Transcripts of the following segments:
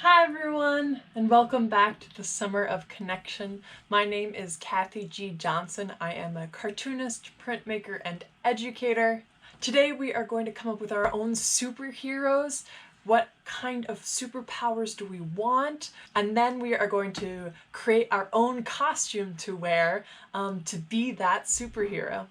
Hi everyone, and welcome back to the Summer of Connection. My name is Cathy G. Johnson. I am a cartoonist, printmaker, and educator. Today we are going to come up with our own superheroes. What kind of superpowers do we want? And then we are going to create our own costume to wear to be that superhero.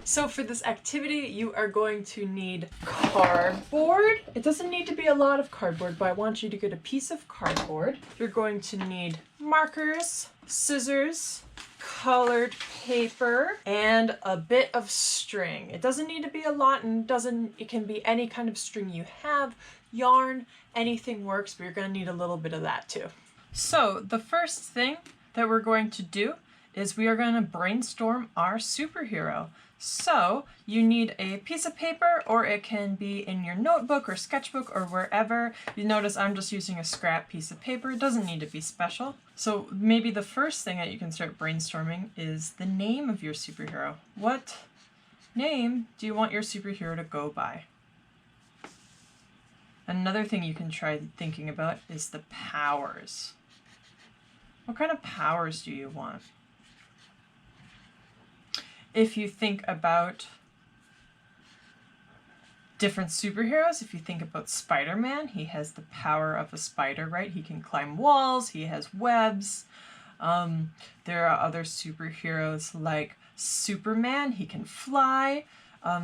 So for this activity, you are going to need cardboard. It doesn't need to be a lot of cardboard, but I want you to get a piece of cardboard. You're going to need markers, scissors, colored paper, and a bit of string. It doesn't need to be a lot, and it can be any kind of string you have, yarn, anything works, but you're going to need a little bit of that too. So the first thing that we're going to do is we are going to brainstorm our superhero. So you need a piece of paper, or it can be in your notebook or sketchbook or wherever. You notice I'm just using a scrap piece of paper. It doesn't need to be special. So maybe the first thing that you can start brainstorming is the name of your superhero. What name do you want your superhero to go by? Another thing you can try thinking about is the powers. What kind of powers do you want? If you think about different superheroes, if you think about Spider-Man, he has the power of a spider, right? He can climb walls, he has webs. There are other superheroes like Superman, he can fly.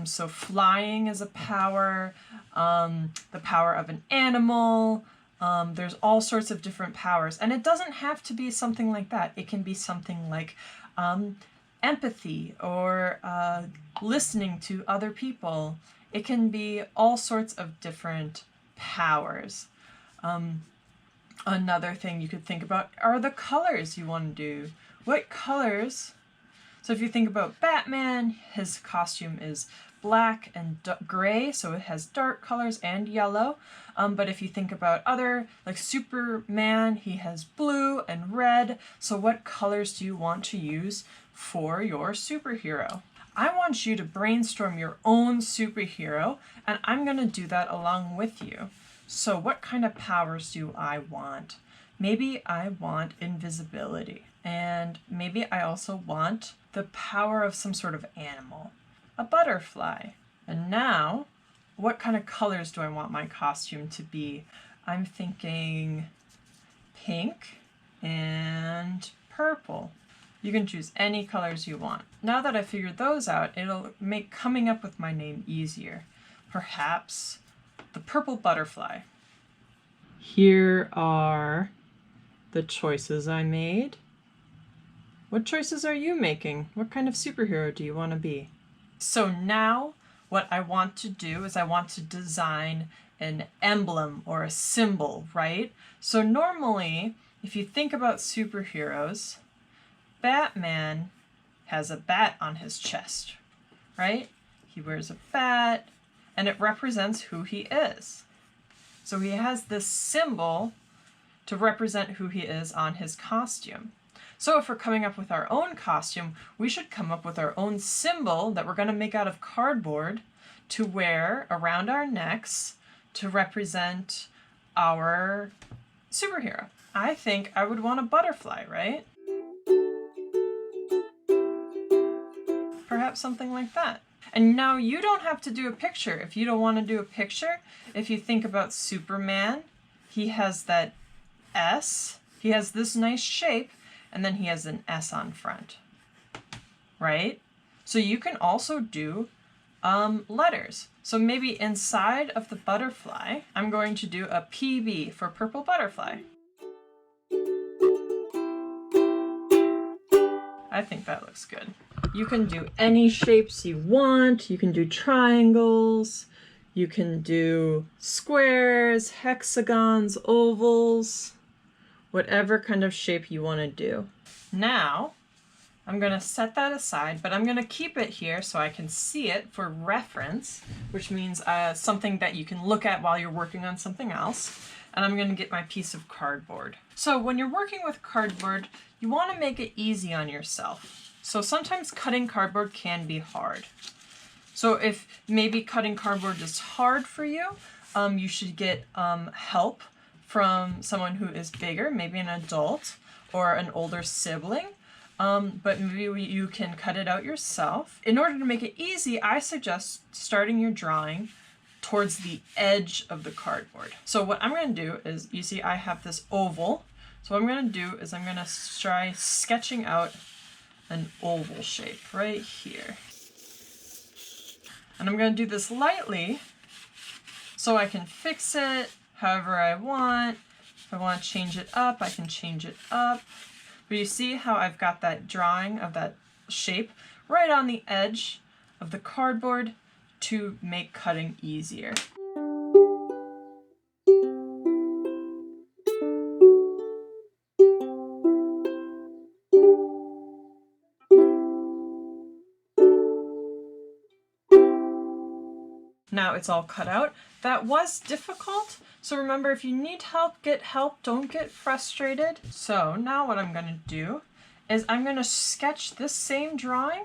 So flying is a power, the power of an animal. There's all sorts of different powers, and it doesn't have to be something like that. It can be something like empathy or listening to other people. It can be all sorts of different powers. Another thing you could think about are the colors you want to do. What colors? So if you think about Batman, his costume is black and gray, so it has dark colors and yellow. But if you think about other, like Superman, he has blue and red. So what colors do you want to use for your superhero? I want you to brainstorm your own superhero, and I'm going to do that along with you. So what kind of powers do I want? Maybe I want invisibility, and maybe I also want the power of some sort of animal, a butterfly. And now, what kind of colors do I want my costume to be? I'm thinking pink and purple. You can choose any colors you want. Now that I figured those out, it'll make coming up with my name easier. Perhaps the purple butterfly. Here are the choices I made. What choices are you making? What kind of superhero do you want to be? So now what I want to do is I want to design an emblem or a symbol, right? So normally, if you think about superheroes, Batman has a bat on his chest, right? He wears a bat, and it represents who he is. So he has this symbol to represent who he is on his costume. So if we're coming up with our own costume, we should come up with our own symbol that we're going to make out of cardboard to wear around our necks to represent our superhero. I think I would want a butterfly, right? Perhaps something like that. And now you don't have to do a picture. If you don't want to do a picture, if you think about Superman, he has that S, he has this nice shape, and then he has an S on front, right? So you can also do letters. So maybe inside of the butterfly, I'm going to do a PB for purple butterfly. I think that looks good. You can do any shapes you want. You can do triangles. You can do squares, hexagons, ovals, whatever kind of shape you want to do. Now, I'm going to set that aside, but I'm going to keep it here so I can see it for reference, which means something that you can look at while you're working on something else. And I'm going to get my piece of cardboard. So when you're working with cardboard, you want to make it easy on yourself. So sometimes cutting cardboard can be hard. So if maybe cutting cardboard is hard for you, you should get help from someone who is bigger, maybe an adult or an older sibling. But maybe you can cut it out yourself. In order to make it easy, I suggest starting your drawing towards the edge of the cardboard. So what I'm going to do is, you see I have this oval. So what I'm going to do is I'm going to try sketching out an oval shape right here. And I'm going to do this lightly so I can fix it however I want. If I want to change it up, I can change it up. But you see how I've got that drawing of that shape right on the edge of the cardboard to make cutting easier. Now it's all cut out. That was difficult, so remember, if you need help, get help. Don't get frustrated. So now what I'm going to do is I'm going to sketch this same drawing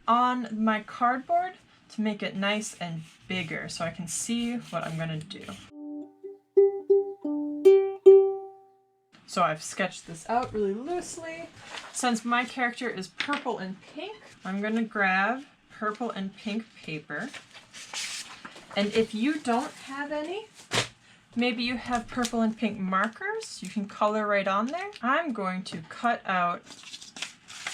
on my cardboard to make it nice and bigger so I can see what I'm going to do. So I've sketched this out really loosely. Since my character is purple and pink, I'm going to grab purple and pink paper. And if you don't have any, maybe you have purple and pink markers, you can color right on there. I'm going to cut out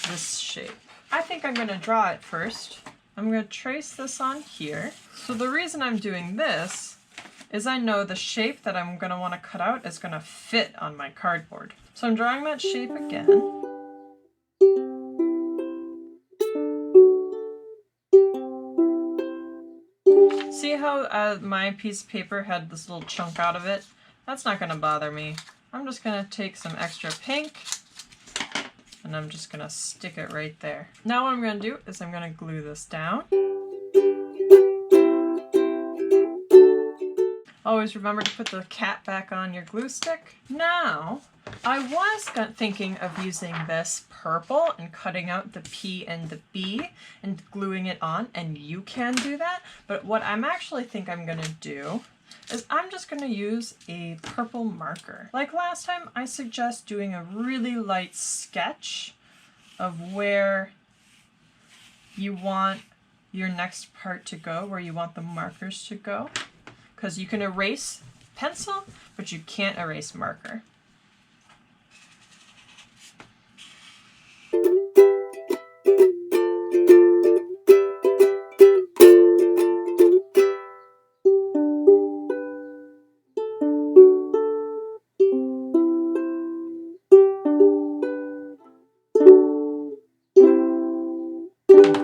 this shape. I think I'm going to draw it first. I'm going to trace this on here. So the reason I'm doing this is I know the shape that I'm going to want to cut out is going to fit on my cardboard. So I'm drawing that shape again. See how my piece of paper had this little chunk out of it? That's not going to bother me. I'm just going to take some extra pink and I'm just going to stick it right there. Now what I'm going to do is I'm going to glue this down. Always remember to put the cap back on your glue stick. Now, I was thinking of using this purple and cutting out the P and the B and gluing it on, and you can do that. But what I'm actually think I'm going to do is I'm just going to use a purple marker. Like last time, I suggest doing a really light sketch of where you want your next part to go, where you want the markers to go. Because you can erase pencil, but you can't erase marker.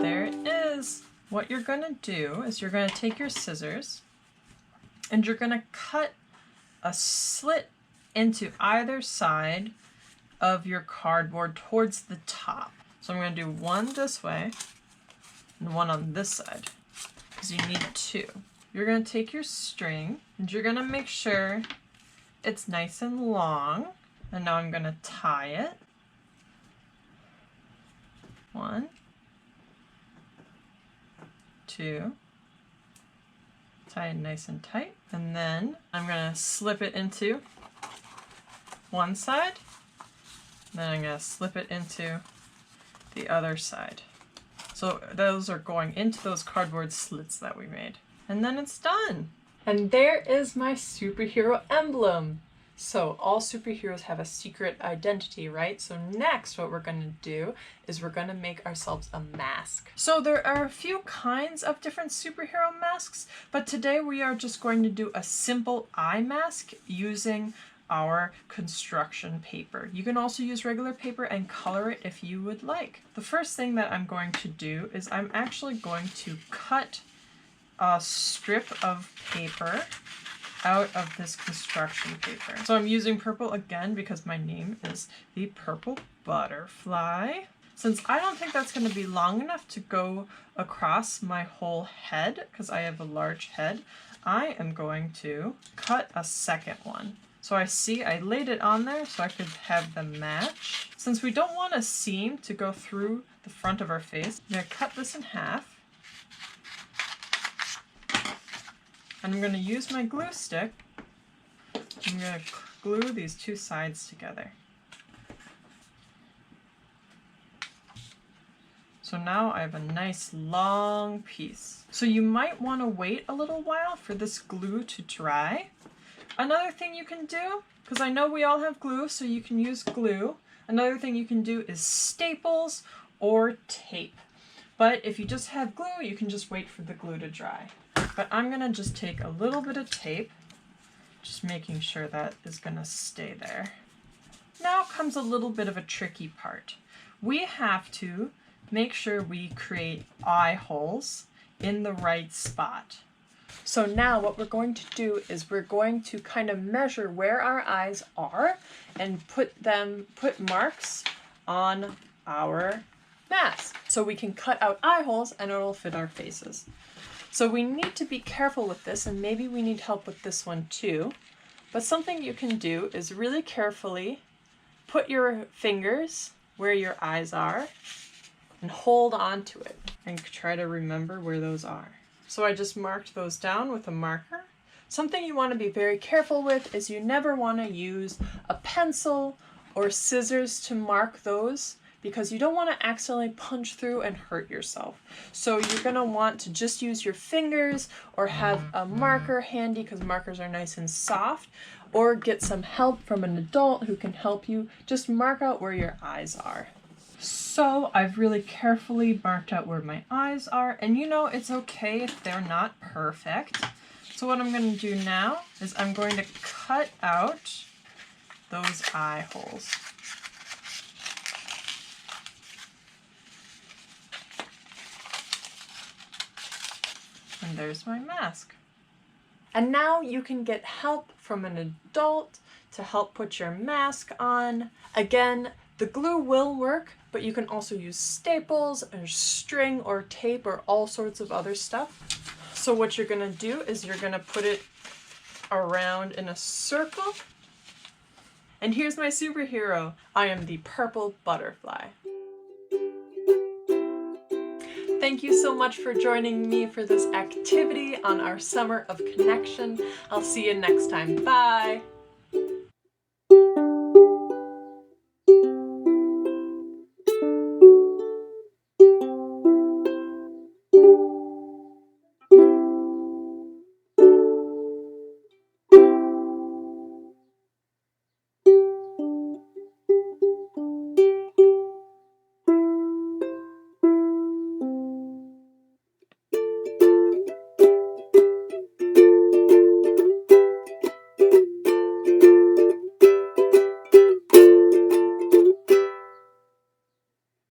There it is. What you're going to do is you're going to take your scissors and you're going to cut a slit into either side of your cardboard towards the top. So I'm going to do one this way and one on this side because you need two. You're going to take your string and you're going to make sure it's nice and long. And now I'm going to tie it. One, two. Tie it nice and tight, and then I'm going to slip it into one side, then I'm going to slip it into the other side. So those are going into those cardboard slits that we made. And then it's done! And there is my superhero emblem! So all superheroes have a secret identity, right? So next what we're going to do is we're going to make ourselves a mask. So there are a few kinds of different superhero masks, but today we are just going to do a simple eye mask using our construction paper. You can also use regular paper and color it if you would like. The first thing that I'm going to do is I'm actually going to cut a strip of paper out of this construction paper. So I'm using purple again because my name is the Purple Butterfly. Since I don't think that's going to be long enough to go across my whole head, because I have a large head, I am going to cut a second one. So I laid it on there so I could have them match. Since we don't want a seam to go through the front of our face, I'm going to cut this in half. And I'm going to use my glue stick. I'm going to glue these two sides together. So now I have a nice long piece. So you might want to wait a little while for this glue to dry. Another thing you can do, because I know we all have glue, so you can use glue. Another thing you can do is staples or tape. But if you just have glue, you can just wait for the glue to dry. But I'm gonna just take a little bit of tape, just making sure that is gonna stay there. Now comes a little bit of a tricky part. We have to make sure we create eye holes in the right spot. So now what we're going to do is we're going to kind of measure where our eyes are and put marks on our mask so we can cut out eye holes and it'll fit our faces. So we need to be careful with this, and maybe we need help with this one too. But something you can do is really carefully put your fingers where your eyes are and hold on to it and try to remember where those are. So I just marked those down with a marker. Something you want to be very careful with is you never want to use a pencil or scissors to mark those, because you don't want to accidentally punch through and hurt yourself. So you're going to want to just use your fingers or have a marker handy, because markers are nice and soft, or get some help from an adult who can help you just mark out where your eyes are. So I've really carefully marked out where my eyes are, and you know it's okay if they're not perfect. So what I'm going to do now is I'm going to cut out those eye holes. And there's my mask. And now you can get help from an adult to help put your mask on. Again, the glue will work, but you can also use staples or string or tape or all sorts of other stuff. So what you're gonna do is you're gonna put it around in a circle. And here's my superhero. I am the purple butterfly. Thank you so much for joining me for this activity on our Summer of Connection. I'll see you next time. Bye!